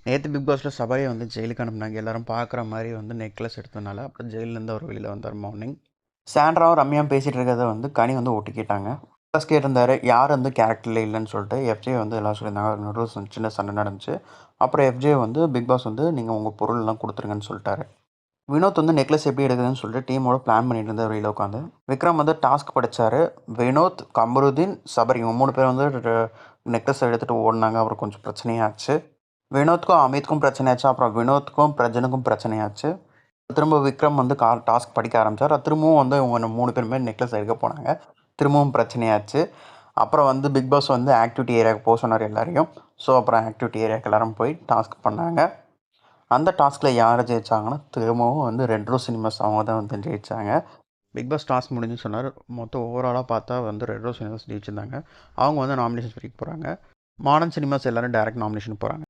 நேற்று பிக் பாஸில் சபரியை வந்து ஜெயிலுக்கு அனுப்புனாங்க. எல்லாரும் பார்க்குற மாதிரி வந்து நெக்லஸ் எடுத்ததுனால அப்புறம் ஜெயிலேருந்து அவர் வெளியில் வந்தார் மார்னிங். சாண்ட்ராவும் ரம்யாவும் பேசிகிட்டு இருக்கிறத வந்து கனி வந்து ஒட்டிக்கிட்டாங்க. ப்ளஸ் கேட்டிருந்தாரு யார் வந்து கேரக்டரில் இல்லைன்னு சொல்லிட்டு. எஃப்ஜே வந்து எல்லாம் சொல்லியிருந்தாங்க. நடுவில் சின்ன சண்டை நடந்துச்சு. அப்புறம் எஃப்ஜே வந்து பிக் பாஸ் வந்து நீங்கள் உங்கள் பொருள்லாம் கொடுத்துருங்கன்னு சொல்லிட்டாரு. வினோத் வந்து நெக்லஸ் எப்படி எடுக்குதுன்னு சொல்லிட்டு டீமோட பிளான் பண்ணிட்டு இருந்தார் வெளியில் உட்காந்து. விக்ரம் வந்து டாஸ்க் படித்தார். வினோத், கமருதீன், சபரி இவங்க 3 பேர் வந்து நெக்லஸ் எடுத்துகிட்டு ஓடினாங்க. அப்புறம் கொஞ்சம் பிரச்சனையாச்சு. வினோத்துக்கும் அமித்துக்கும் பிரச்சனையாச்சு. அப்புறம் வினோத்துக்கும் பிரஜனுக்கும் பிரச்சனையாச்சு. திரும்ப விக்ரம் வந்து டாஸ்க் படிக்க ஆரம்பித்தார். திரும்பவும் வந்து இவங்க 3 பேருமே நெக்லஸ் எடுக்க போனாங்க. திரும்பவும் பிரச்சனையாச்சு. அப்புறம் வந்து பிக் பாஸ் வந்து ஆக்டிவிட்டி ஏரியாவுக்கு போக சொன்னார் எல்லாரையும். ஸோ அப்புறம் ஆக்டிவிட்டி ஏரியாவுக்கு எல்லோரும் போய் டாஸ்க் பண்ணாங்க. அந்த டாஸ்கில் யார் ஜெயித்தாங்கன்னா திரும்பவும் வந்து ரெட் ரோஸ் சினிமாஸ் அவங்க தான் வந்து ஜெயித்தாங்க. பிக் பாஸ் டாஸ்க் முடிஞ்சுன்னு சொன்னார். மொத்தம் ஓவராலாக பார்த்தா வந்து ரெட் ரோஸ் சினிமாஸ் ஜெயிச்சிருந்தாங்க. அவங்க வந்து நாமினேஷன் வரைக்கும் போகிறாங்க. மாடர்ன் சினிமாஸ் எல்லோரும் டேரக்ட் நாமினேஷன் போகிறாங்க.